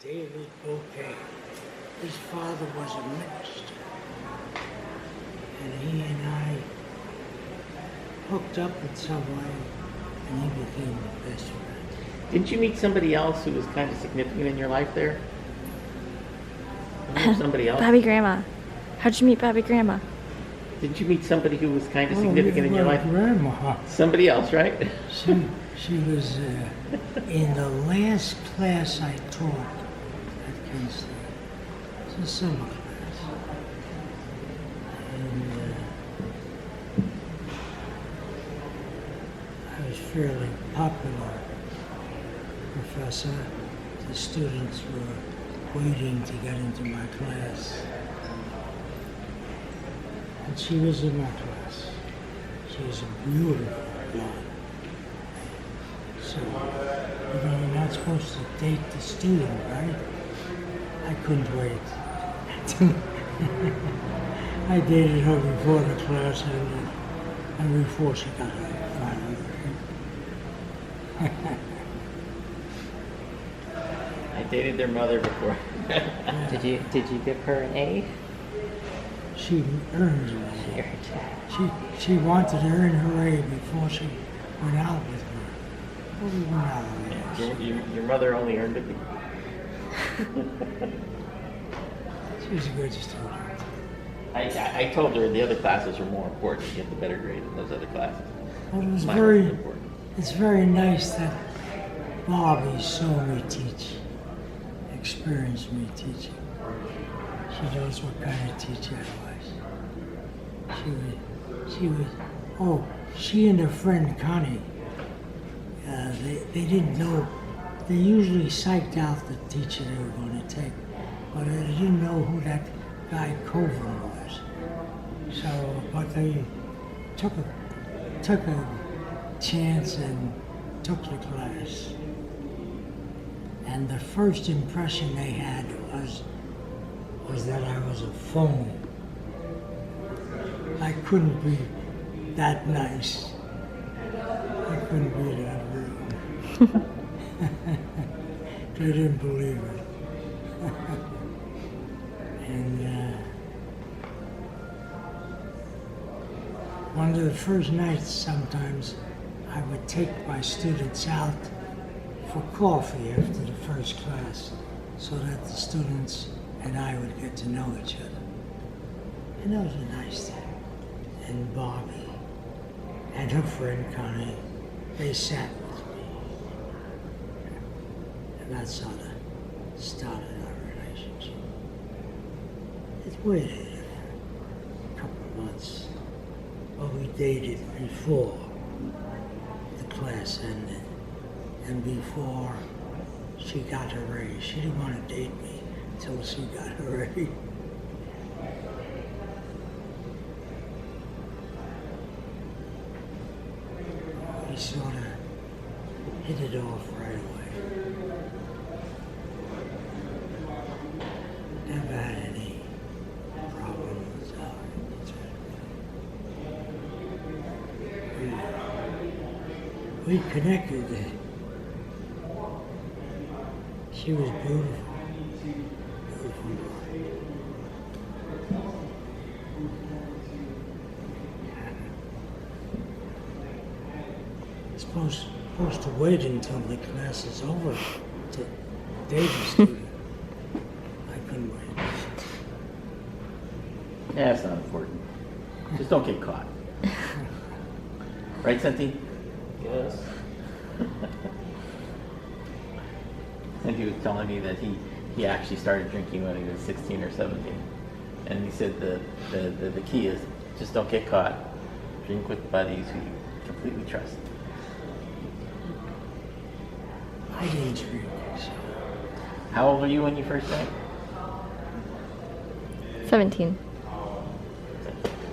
David Bouquet. His father was a minister, and he and I hooked up in some way, and he became the best friend. Didn't you meet somebody else who was kind of significant in your life there? Somebody else? Bobbie Grandma. How'd you meet Bobbie Grandma? Didn't you meet somebody who was kind of significant in your life? Grandma. Somebody else, right? She was in the last class I taught at Kent State. It was a summer class. And I was fairly popular professor. The students were waiting to get into my class. And she was in my class. She was a beautiful blonde. So, you're not supposed to date the student, right? I couldn't wait. I dated her before the class ended, and before she got her finally. I dated their mother before. Did you give her an A? She earned it. She wanted to earn her A before she went out with me. Well, we went out with her. Your mother only earned it. She was a good student. I told her the other classes were more important to get the better grade than those other classes. Well, it was Mine was very, important. it's very nice that Bobbie saw me teach, experienced me teaching. She knows what kind of teacher I was. She and her friend Connie, they didn't know, they usually psyched out the teacher they were going to take, but they didn't know who that guy Coven was. So, but they took a chance and took the class. And the first impression they had was that I was a phony. I couldn't be that nice. I couldn't be that rude. They didn't believe it. And one of the first nights, sometimes I would take my students out for coffee after the first class so that the students and I would get to know each other. And that was a nice thing. And Bobbie and her friend Connie, they sat with me. And that's how that started our relationship. It waited a couple of months, but we dated before the class ended and before she got her raise. She didn't want to date me until she got her raise. We sort of hit it off right away. Never had any problems. We connected. She was beautiful. Beautiful. Supposed to wait until the class is over to date a student. I couldn't wait. Yeah, it's not important. Just don't get caught. Right, Senti? Yes. And he was telling me that he actually started drinking when he was 16 or 17. And he said the key is just don't get caught. Drink with buddies who you completely trust. I didn't drink. So. How old were you when you first drank? 17.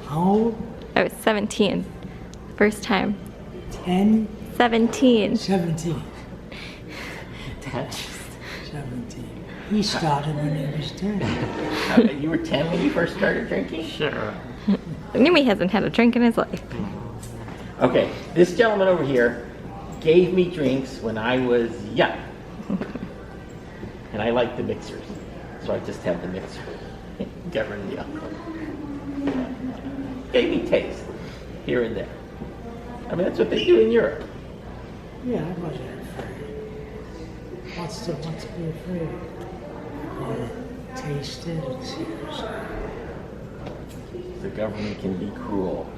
How old? I was 17. First time. 10? 17. 17. 17. He started when he was 10. You were 10 when you first started drinking? Sure. Numen hasn't had a drink in his life. Okay, this gentleman over here gave me drinks when I was young. And I like the mixers, so I just had the mixer. Get rid of the alcohol. Gave me taste here and there. I mean, that's what they do in Europe. Yeah, I wasn't afraid. What's to be afraid of? Taste it and see what's The government can be cruel.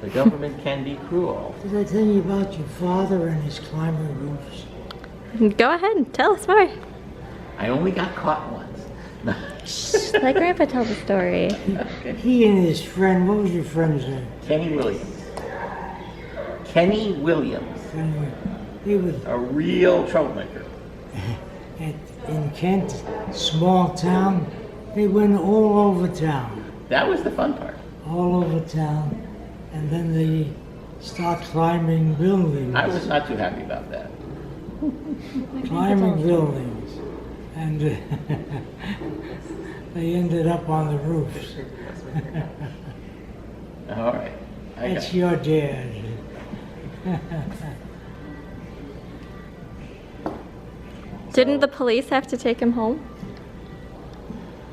The government can be cruel. Did I tell you about your father and his climbing roofs? Go ahead, tell us more. I only got caught once. Let Grandpa tell the story. He and his friend, what was your friend's name? Kenny Williams. Kenny Williams. He was A real troublemaker. in Kent, small town. They went all over town. That was the fun part. All over town. And then they start climbing buildings. I was not too happy about that. Climbing buildings. And they ended up on the roofs. All right. I That's got your dad. Didn't the police have to take him home?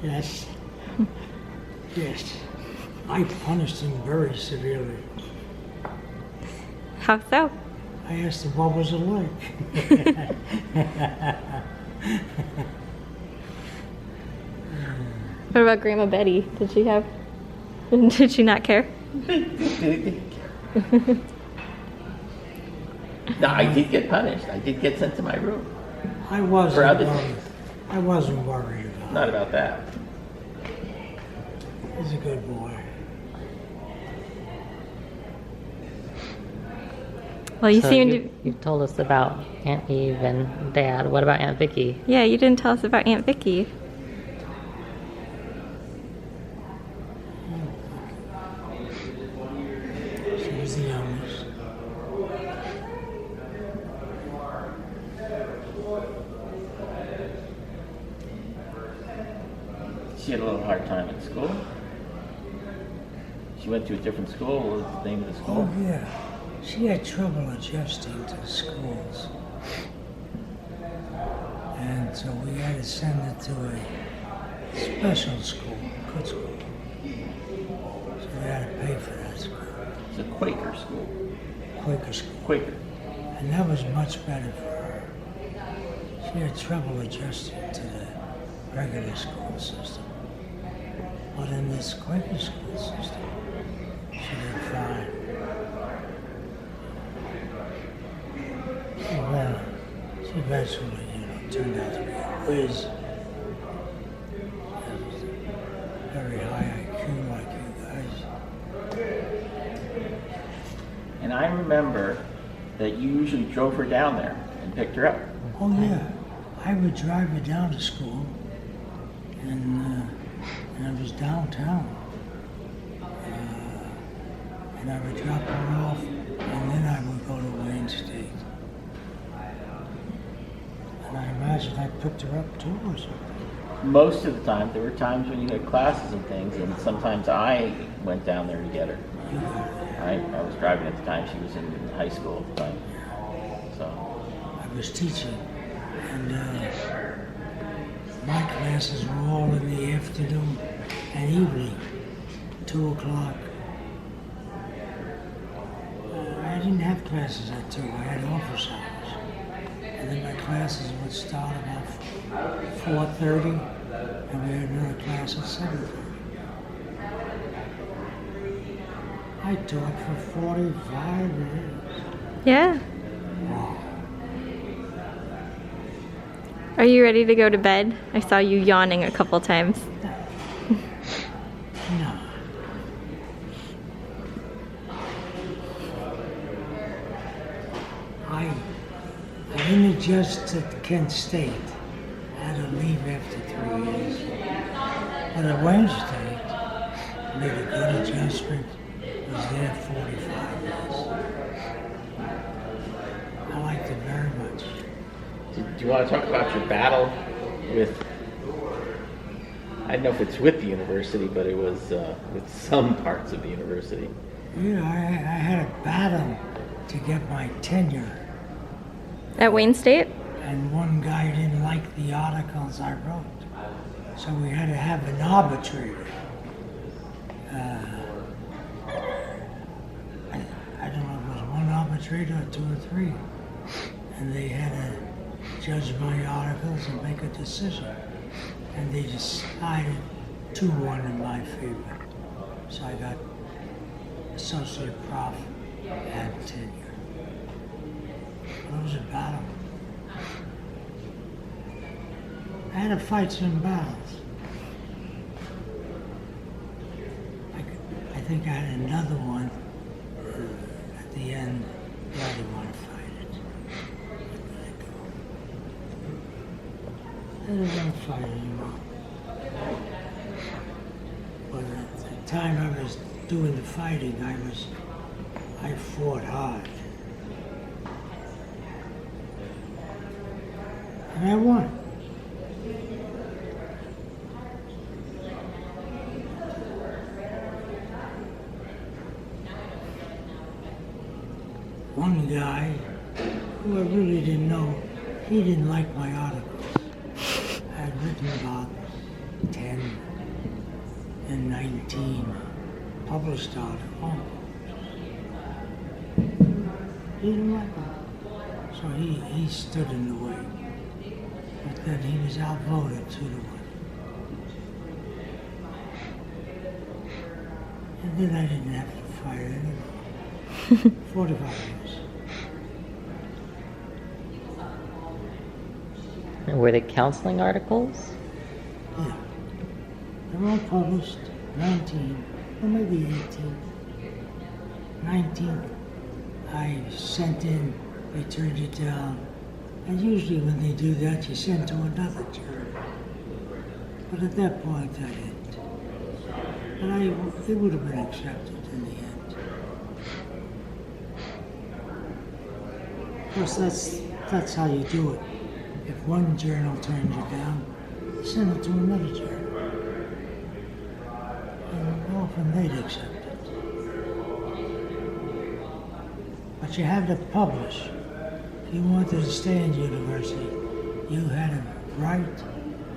Yes. Yes. I punished him very severely. How so? I asked him what was it like. What about Grandma Betty? Did she have? Did she not care? No, I did get punished. I did get sent to my room. I wasn't For other worried. things. I wasn't worried about Not about that. it. He's a good boy. Well, you So seemed you told us about Aunt Eve and Dad. What about Aunt Vicky? Yeah, you didn't tell us about Aunt Vicky. She was the youngest. She had a little hard time at school. She went to a different school. What was the name of the school? Oh, yeah. She had trouble adjusting to the schools. And so we had to send her to a special school, good school. So we had to pay for that school, It's a Quaker school. Quaker school. Quaker. And that was much better for her. She had trouble adjusting to the regular school system. But in this Quaker school system, she did fine. Well, she eventually, turned out to be a whiz. Very high IQ like you guys. And I remember that you usually drove her down there and picked her up. Oh yeah, I would drive her down to school, and I was downtown. And I would drop her off, and then I would go to Wayne State. And I imagine I picked her up too or something. Most of the time, there were times when you had classes and things, and sometimes I went down there to get her. You got her. I was driving at the time. She was in high school at the time. So, I was teaching, and my classes were all in the afternoon and evening, 2 o'clock. I didn't have classes at 2, I had office hours. And then my classes would start about 4:30, and we had another class at 7:30. I taught for 45 years. Yeah. Are you ready to go to bed? I saw you yawning a couple times. No. I didn't adjust at Kent State. I had to leave after 3 years. But at Wayne State, made a good adjustment. Was there 45 years. I liked it very much. do you want to talk about your battle with? I don't know if it's with the university, but it was with some parts of the university. Yeah, I had a battle to get my tenure. At Wayne State? And one guy didn't like the articles I wrote. So we had to have an arbitrator. I don't know if it was one arbitrator or two or three. And they had to judge my articles and make a decision. And they decided 2-1 in my favor. So I got associate prof and tenure. It was a battle. I had to fight some battles. I think I had another one at the end, but I didn't want to fight it. I didn't want to fight it anymore. But at the time I was doing the fighting, I fought hard. And I won. One guy, who I really didn't know, he didn't like my articles. I had written about 10 and 19 published articles. He didn't like them. So he stood in the way. But then he was outvoted 2-1. And then I didn't have to fight anymore. 45 years. And were they counseling articles? Yeah. They're all published. 19, or maybe 18. 19, I sent in, they turned it down. And usually when they do that, you send to another journal. But at that point, I didn't. But it would have been accepted in the end. Of course, that's how you do it. If one journal turns you down, you send it to another journal. And often they'd accept it. But you had to publish. If you wanted to stay in university, you had to write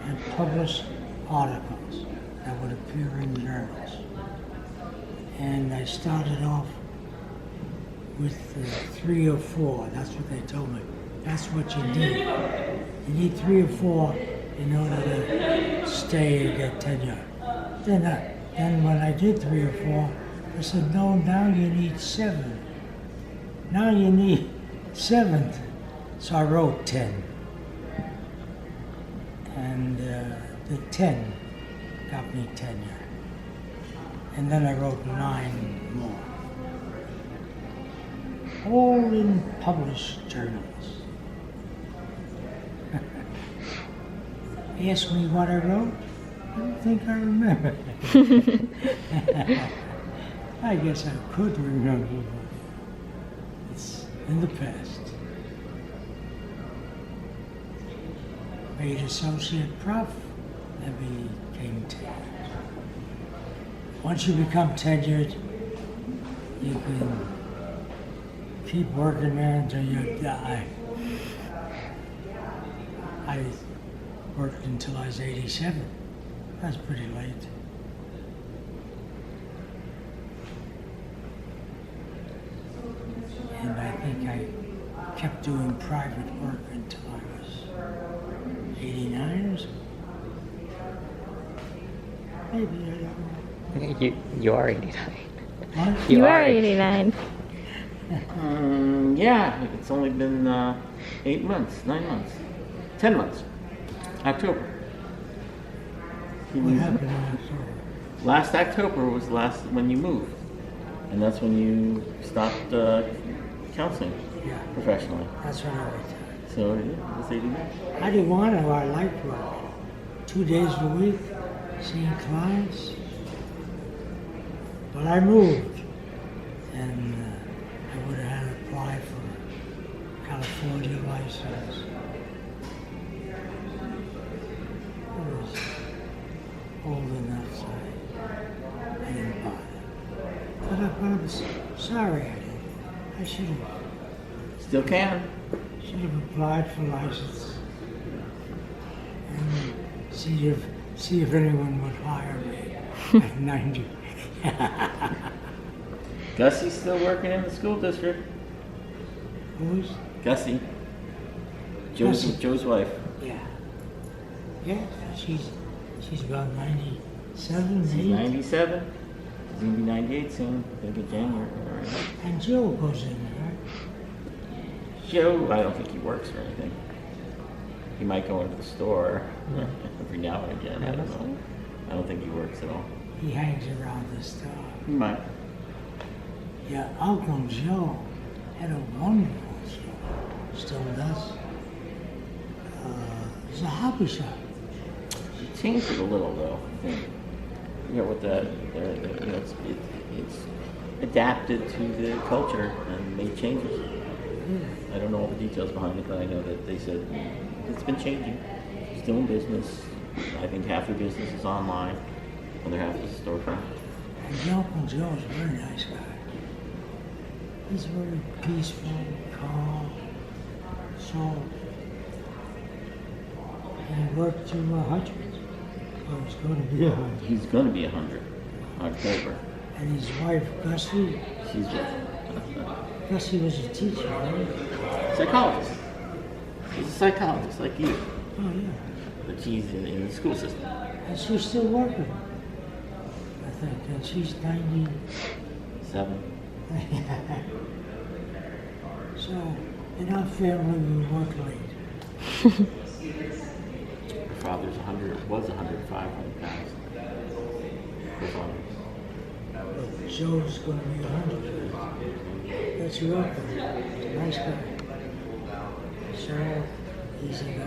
and publish articles that would appear in journals. And I started off with 3 or 4. That's what they told me. That's what you need. You need 3 or 4 in order to stay and get tenure. Then when I did 3 or 4, I said, no, now you need 7. Now you need 7. So I wrote 10. And the 10 got me tenure. And then I wrote 9 more. All in published journals. Ask me what I wrote? I don't think I remember. I guess I could remember, but it's in the past. Made associate prof, and became tenured. Once you become tenured, you can keep working there until you die. I worked until I was 87. That's pretty late. And I think I kept doing private work until I was 89 or something. Maybe, I don't know. You are 89. What? You are 89. Yeah, it's only been 8 months, 9 months, 10 months. October. What happened in October? Last October was when you moved, and that's when you stopped counseling Yeah, professionally. that's when I retired. So yeah, it was 89. I didn't want to. I liked work. 2 days a week, seeing clients. But I moved, and I would have had to apply for California license. I was old enough, so I didn't bother. But I'm sorry I didn't. I should have. Still can. Should should have applied for license and see if anyone would hire me at 90. Gussie's still working in the school district. Who's? Gussie. Gussie. Joe's wife. Yeah. Yeah, she's about 97, She's 8. 97. She's gonna be 98 soon. I think in January. And Joe goes in there, right? Joe, I don't think he works or anything. He might go into the store every now and again. I don't know. I don't think he works at all. He hangs around the store. He might. Yeah, Uncle Joe had a wonderful store. Still does. It's a hobby shop. He changed it a little though. I think. You know, with it's adapted to the culture and made changes. Yeah. I don't know all the details behind it, but I know that they said it's been changing. Still in business. I think half the business is online, other half is storefront. And Uncle Joe is a very nice guy. He's very peaceful, calm, so he worked to 100. Or he's going to be 100. He's going to be 100, October. And his wife, Gussie, She's Gussie was a teacher, right? psychologist. She's a psychologist like you, Oh, yeah. but she's in the school system. And she's still working, I think. And she's 90. 7. So, in our family, we work late. Her father's 100, was 105 when he passed. Her father. But Joe's going to be 100. That's your uncle. Nice guy. So, he's a guy.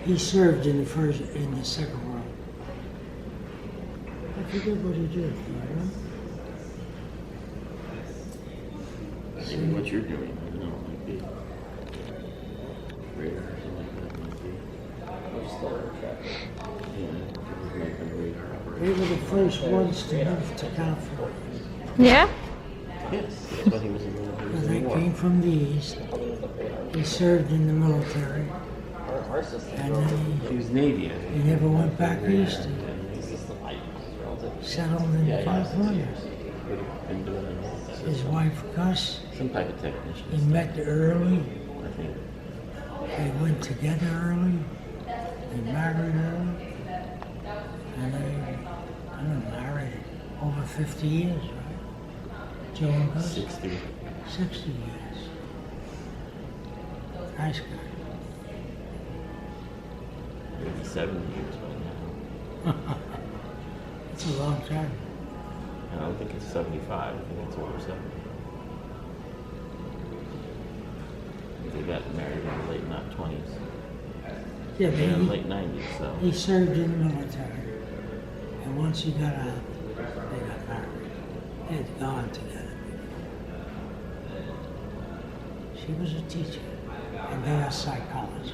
He served in the Second World. I forget what he did, you know? Maybe what you're doing, I don't know, might be Raider or something like that, might be. Or still yeah, it might have been Raider They operation. were the first ones to move to California. Yeah? Yes, that's what he was in the And they war. came from the East. He served in the military. And then He was Navy, I think. he never went back east. He settled in California. Would have been doing it all the time. His wife, Gus, Some type of technician. he met early. I think. They went together early. They married early. And they've been married over 50 years, right? Joe and Gus? 60. 60 years. Nice guy. 70 years by now. It's a long time. I don't think it's 75. I think it's over 70. They got married in the late 20s. Yeah, In the he, late 90s, so. he served in the military. And once he got out, they got married. They had gone together. She was a teacher, and then a psychologist.